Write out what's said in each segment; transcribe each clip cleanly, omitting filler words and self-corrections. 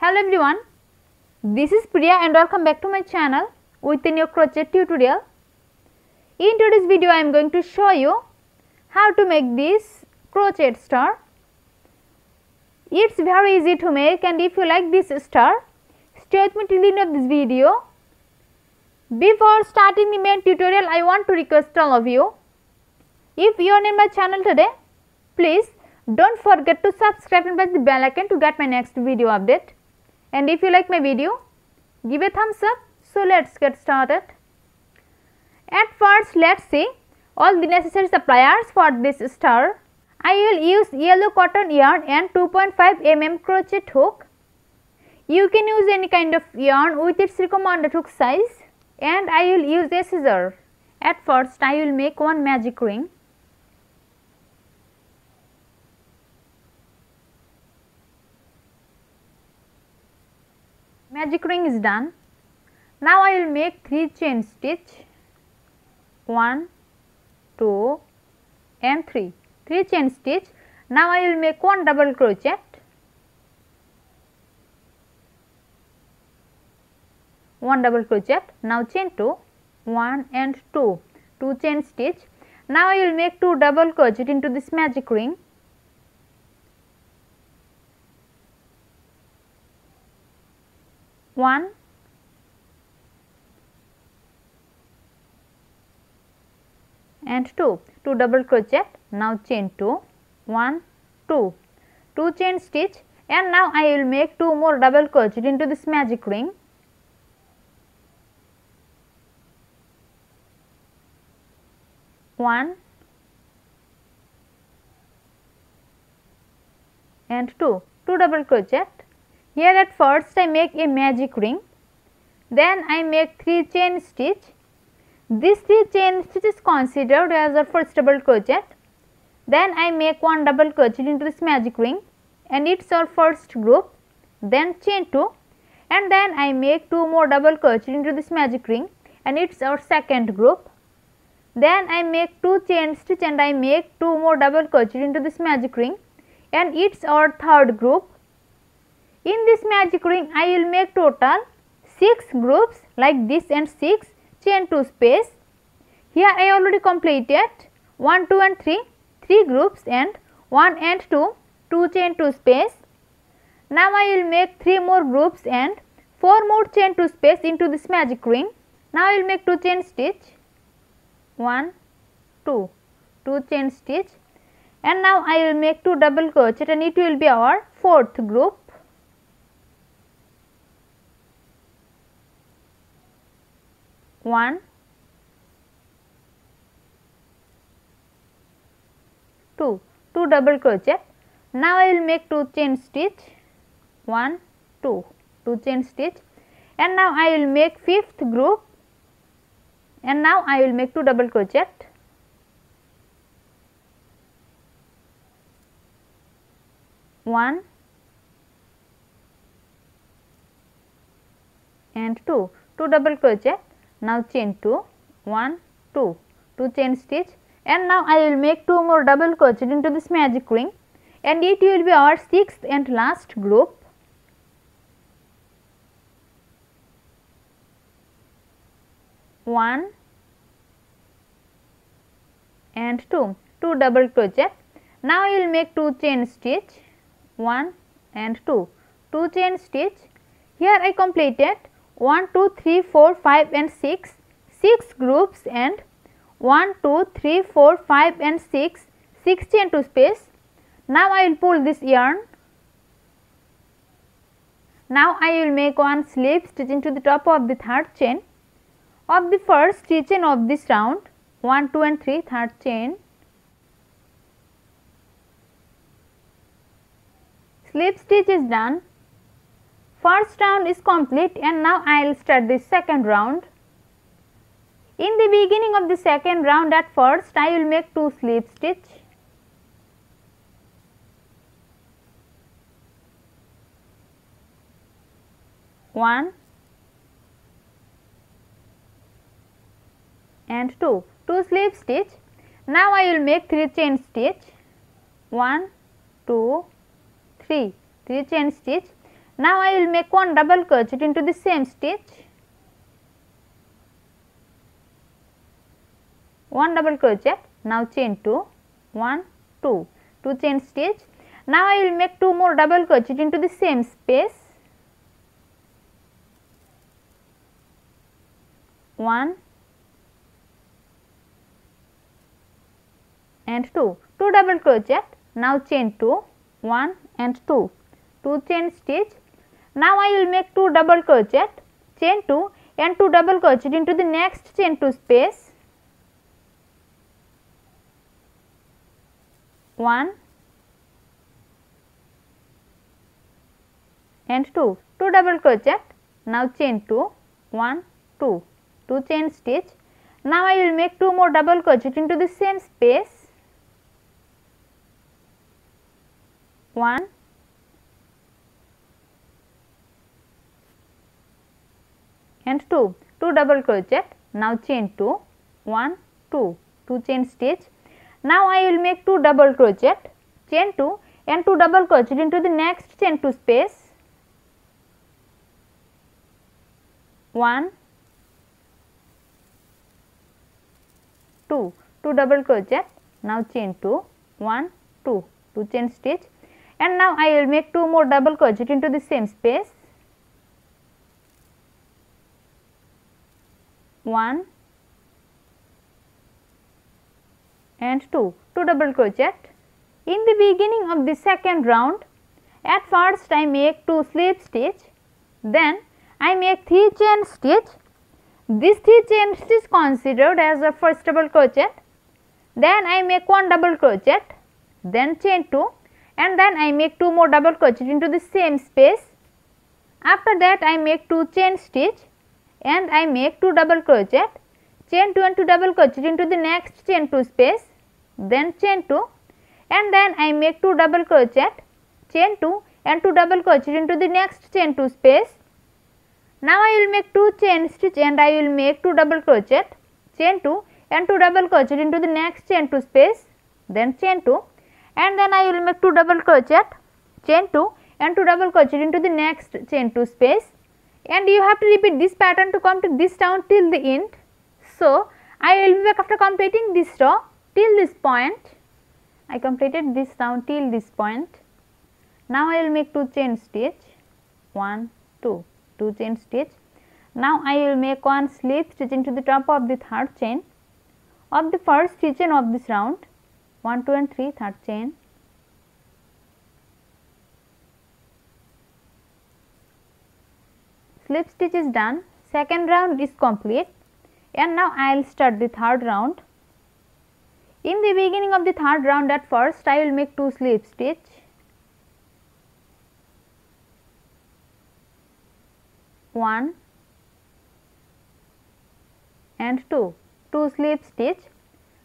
Hello everyone, this is Priya and welcome back to my channel with a new crochet tutorial. In today's video I am going to show you how to make this crochet star. It's very easy to make, and if you like this star, stay with me till the end of this video. Before starting the main tutorial, I want to request all of you, if you are new in my channel today, please don't forget to subscribe and press the bell icon to get my next video update. And if you like my video, give a thumbs up. So let's get started. At first, let's see all the necessary supplies for this star. I will use yellow cotton yarn and 2.5 mm crochet hook. You can use any kind of yarn with its recommended hook size, and I will use a scissor. At first, I will make one magic ring. Magic ring is done. Now I will make 3 chain stitch, 1, 2 and 3. 3 chain stitch. Now I will make 1 double crochet, 1 double crochet. Now chain 2, 1 and 2, 2 chain stitch. Now I will make 2 double crochet into this magic ring. 1 and 2, 2 double crochet. Now chain 2, 1, 2, 2 chain stitch, and now I will make 2 more double crochet into this magic ring. 1 and 2, 2 double crochet. Here at first I make a magic ring, then I make 3 chain stitch. This 3 chain stitch is considered as our first double crochet. Then I make 1 double crochet into this magic ring, and it's our first group. Then chain 2, and then I make 2 more double crochet into this magic ring, and it's our second group. Then I make 2 chain stitch and I make 2 more double crochet into this magic ring, and it's our third group. In this magic ring, I will make total 6 groups like this and 6 chain 2 space. Here I already completed 1, 2 and 3, 3 groups, and 1 and 2, 2 chain 2 space. Now I will make 3 more groups and 4 more chain 2 space into this magic ring. Now I will make 2 chain stitch, 1, 2, 2 chain stitch, and now I will make 2 double crochet, and it will be our fourth group. 1, 2, 2 double crochet. Now I will make 2 chain stitch, 1, 2, 2 chain stitch, and now I will make 5th group, and now I will make 2 double crochet. 1 and 2, 2 double crochet. Now chain 2, 1, 2, 2 chain stitch, and now I will make 2 more double crochet into this magic ring, and it will be our 6th and last group. 1 and 2, 2 double crochet. Now I will make 2 chain stitch, 1 and 2, 2 chain stitch. Here I completed 1, 2, 3, 4, 5 and 6, 6 groups, and 1, 2, 3, 4, 5 and 6, 6 chain 2 space. Now I will pull this yarn. Now I will make 1 slip stitch into the top of the third chain of the first 3 chain of this round, 1, 2 and 3, third chain. Slip stitch is done. First round is complete, and now I will start the second round. In the beginning of the second round, at first I will make 2 slip stitch. 1 and 2, 2 slip stitch. Now I will make 3 chain stitch, 1, 2, 3, 3 chain stitch. Now I will make 1 double crochet into the same stitch, 1 double crochet, now chain 2, 1, 2, 2 chain stitch. Now I will make 2 more double crochet into the same space, 1 and 2, 2 double crochet, now chain 2, 1 and 2, 2 chain stitch. Now I will make 2 double crochet, chain 2 and 2 double crochet into the next chain 2 space, 1 and 2, 2 double crochet, now chain 2, 1, 2, 2 chain stitch. Now I will make 2 more double crochet into the same space, 1 and 2, 2 double crochet, now chain 2, 1, 2, 2 chain stitch. Now I will make 2 double crochet, chain 2 and 2 double crochet into the next chain 2 space, 1, 2, 2 double crochet, now chain 2, 1, 2, 2 chain stitch, and now I will make 2 more double crochet into the same space, 1 and 2, 2 double crochet. In the beginning of the second round, at first I make 2 slip stitch, then I make 3 chain stitch. This 3 chain stitch is considered as the first double crochet. Then I make 1 double crochet, then chain 2 and then I make 2 more double crochet into the same space. After that I make 2 chain stitch and I make 2 double crochet, chain 2 and 2 double crochet into the next chain 2 space, then chain 2 and then I make 2 double crochet, chain 2 and 2 double crochet into the next chain 2 space. Now I will make 2 chain stitch and I will make 2 double crochet, chain 2 and 2 double crochet into the next chain 2 space, then chain 2 and then I will make 2 double crochet, chain 2 and 2 double crochet into the next chain 2 space, and you have to repeat this pattern to complete this round till the end. So I will be back after completing this row till this point. I completed this round till this point. Now I will make 2 chain stitch, 1, 2, 2 chain stitch. Now I will make 1 slip stitch into the top of the third chain of the first 3 chain of this round, 1, 2 and 3, third chain. Slip stitch is done, second round is complete, and now I will start the third round. In the beginning of the third round, at first I will make 2 slip stitch, one and 2, 2 slip stitch.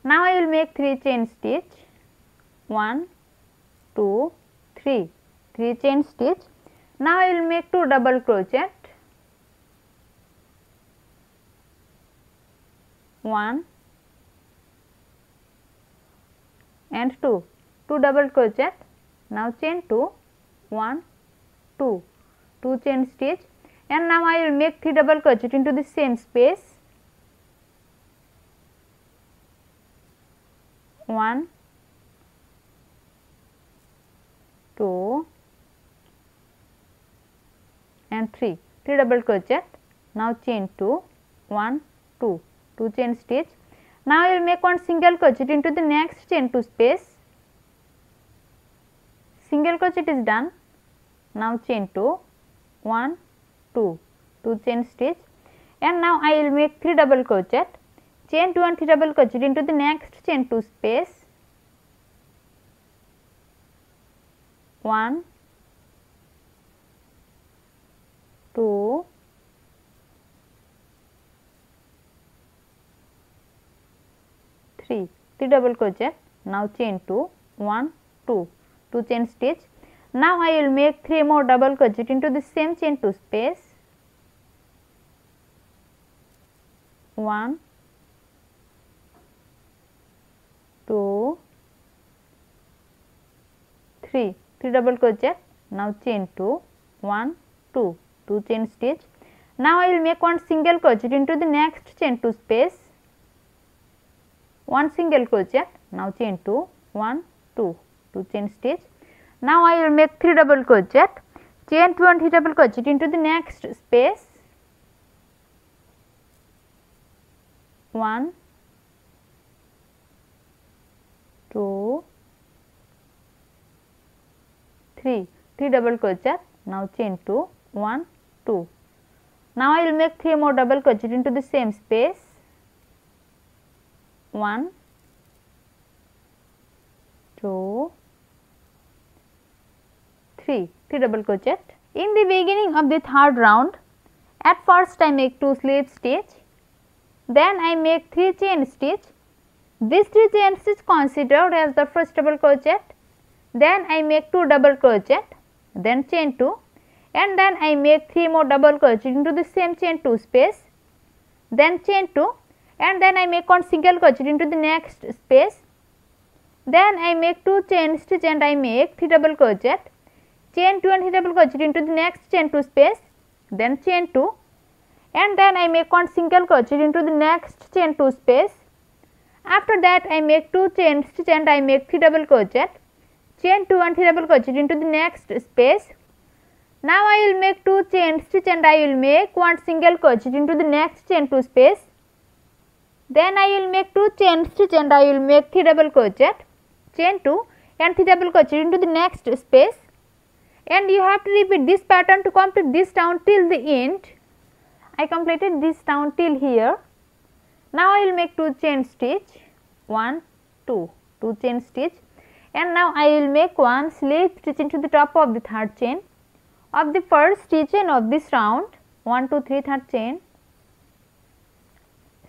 Now I will make 3 chain stitch, 1, 2, 3, 3 chain stitch. Now I will make 2 double crochet, 1 and 2, 2 double crochet. Now chain 2, 1, 2, 2 chain stitch, and now I will make 3 double crochet into the same space, 1, 2 and 3, 3 double crochet. Now chain 2, 1, 2, 2 chain stitch. Now I will make 1 single crochet into the next chain 2 space, single crochet is done. Now chain 2, 1, 2, 2 chain stitch, and now I will make 3 double crochet, chain 2 and 3 double crochet into the next chain 2 space, 1, 2, 3, 3 double crochet. Now chain 2, 1, 2, 2 chain stitch. Now I will make 3 more double crochet into the same chain 2 space, 1, 2, 3, 3 double crochet. Now chain 2, 1, 2, 2 chain stitch. Now I will make one single crochet into the next chain 2 space, one single crochet, now chain 2, 1, 2, 2 chain stitch. Now I will make 3 double crochet, chain 2 and 3 double crochet into the next space, 1, 2, 3, 3 double crochet, now chain 2, 1, 2. Now I will make 3 more double crochet into the same space, 1, 2, 3, 3 double crochet. In the beginning of the third round, at first I make 2 slip stitch, then I make 3 chain stitch. This 3 chain stitch considered as the first double crochet, then I make 2 double crochet, then chain 2, and then I make 3 more double crochet into the same chain 2 space, then chain 2, and then I make one single crochet into the next space, then I make 2 chain stitch and I make 3 double crochet, chain 2 and 3 double crochet into the next chain 2 space, then chain 2, and then I make one single crochet into the next chain 2 space. After that I make 2 chain stitch and I make 3 double crochet, chain 2 and 3 double crochet into the next space. Now I will make 2 chain stitch and I will make one single crochet into the next chain 2 space. Then I will make 2 chain stitch and I will make 3 double crochet, chain 2 and 3 double crochet into the next space. And you have to repeat this pattern to complete this round till the end. I completed this round till here. Now I will make 2 chain stitch, 1, 2, 2 chain stitch, and now I will make one slip stitch into the top of the third chain of the first chain of this round, 1, 2, 3 third chain.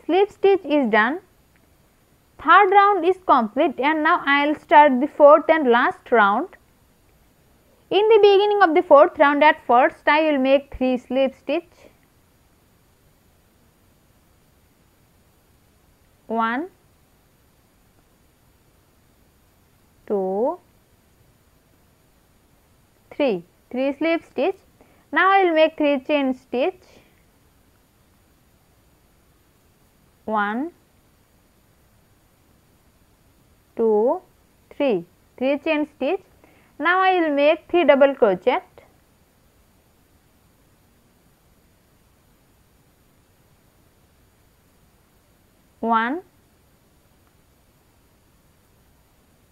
Slip stitch is done. Third round is complete and now I will start the fourth and last round. In the beginning of the fourth round, at first I will make 3 slip stitch, 1, 2, 3, 3 slip stitch. Now I will make 3 chain stitch, 1, 2, 3, 3 chain stitch. Now I will make 3 double crochet, 1,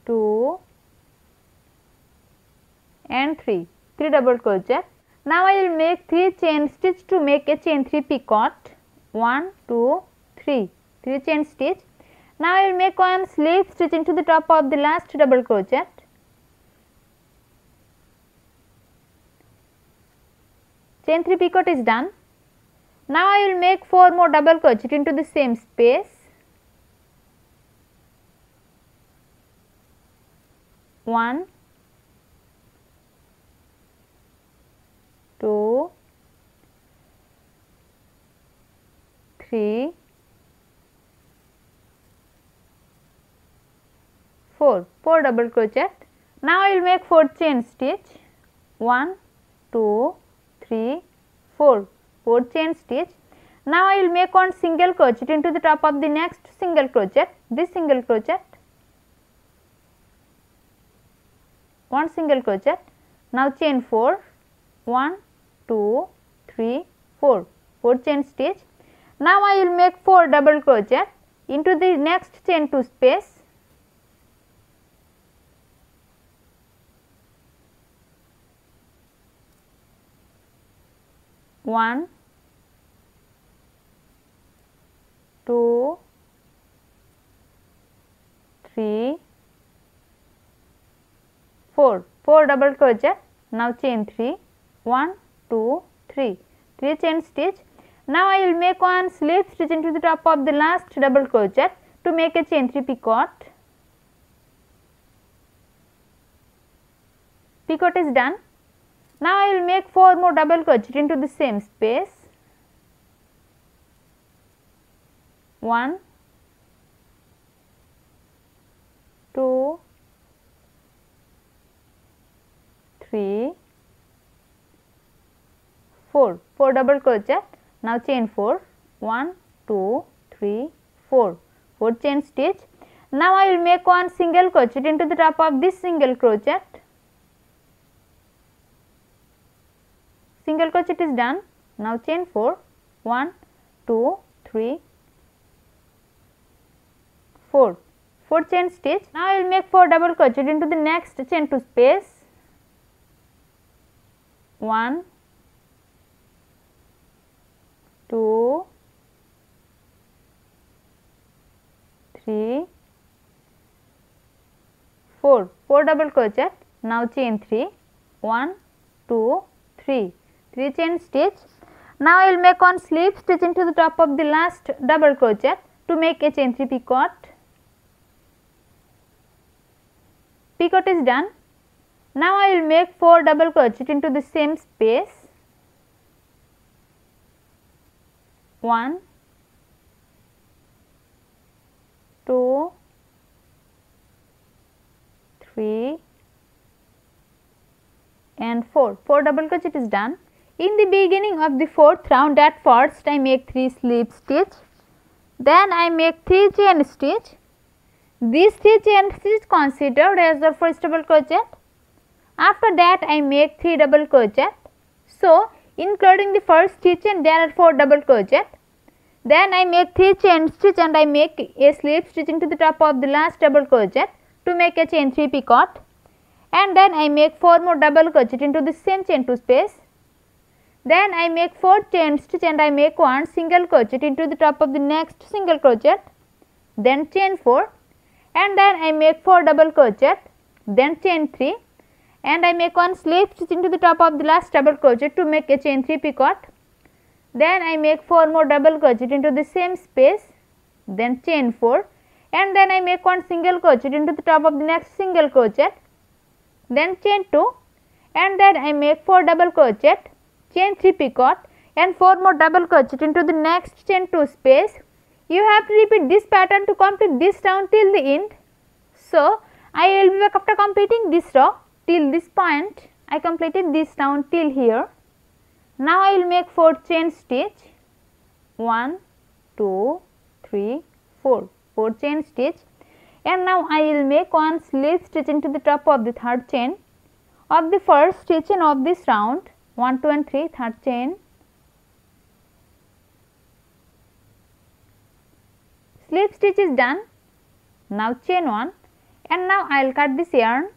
2 and 3, 3 double crochet. Now I will make 3 chain stitch to make a chain 3 picot, 1, 2, 3, 3 chain stitch. Now I will make one slip stitch into the top of the last double crochet, chain 3 picot is done. Now I will make 4 more double crochet into the same space, 1, 2, 3, 4, 4 double crochet. Now I will make 4 chain stitch, 1, 2, 3, 4, 4 chain stitch. Now I will make one single crochet into the top of the next single crochet, this single crochet, one single crochet. Now chain 4, 1, 2, 3, 4, 4 chain stitch. Now I will make 4 double crochet into the next chain 2 space, 1, 2, 3, 4, 4 double crochet. Now chain 3, 1, 2, 3, 3 chain stitch. Now I will make one slip stitch into the top of the last double crochet to make a chain 3 picot. Picot is done. Now I will make 4 more double crochet into the same space, 1, 2, 3, 4, 4 double crochet. Now chain 4, 1, 2, 3, 4, 4 chain stitch. Now I will make one single crochet into the top of this single crochet. Single crochet is done. Now chain 4, 1, 2, 3, 4, 4 chain stitch. Now I will make 4 double crochet into the next chain 2 space. 1, 2, 3, 4, 4 double crochet. Now chain 3, 1, 2, 3, 3 chain stitch. Now I will make one slip stitch into the top of the last double crochet to make a chain 3 picot. Picot is done. Now I will make 4 double crochet into the same space. 1, 2, 3 and 4. 4 double crochet is done. In the beginning of the 4th round, at first I make 3 slip stitch, then I make 3 chain stitch. These 3 chain stitch is considered as the first double crochet. After that I make 3 double crochet. So including the first stitch and there are 4 double crochet. Then I make 3 chain stitch and I make a slip stitch into the top of the last double crochet to make a chain 3 picot. And then I make 4 more double crochet into the same chain 2 space. Then I make 4 chain stitch and I make one single crochet into the top of the next single crochet. Then chain 4 and then I make 4 double crochet. Then chain 3 and I make one slip stitch into the top of the last double crochet to make a chain 3 picot. Then I make 4 more double crochet into the same space. Then chain 4 and then I make one single crochet into the top of the next single crochet. Then chain 2 and then I make 4 double crochet, chain 3 picot and 4 more double crochet into the next chain 2 space. You have to repeat this pattern to complete this round till the end. So I will be back after completing this row till this point. I completed this round till here. Now I will make 4 chain stitch, 1, 2, 3, 4, 4 chain stitch, and now I will make one slip stitch into the top of the third chain of the first stitch of this round, 1, 2 and 3, third chain. Slip stitch is done. Now chain 1 and now I will cut this yarn.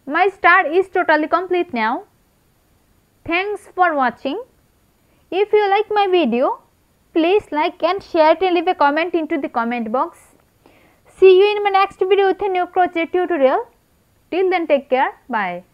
My star is totally complete now. Thanks for watching. If you like my video, please like and share it and leave a comment into the comment box. See you in my next video with a new crochet tutorial. Till then, take care. Bye.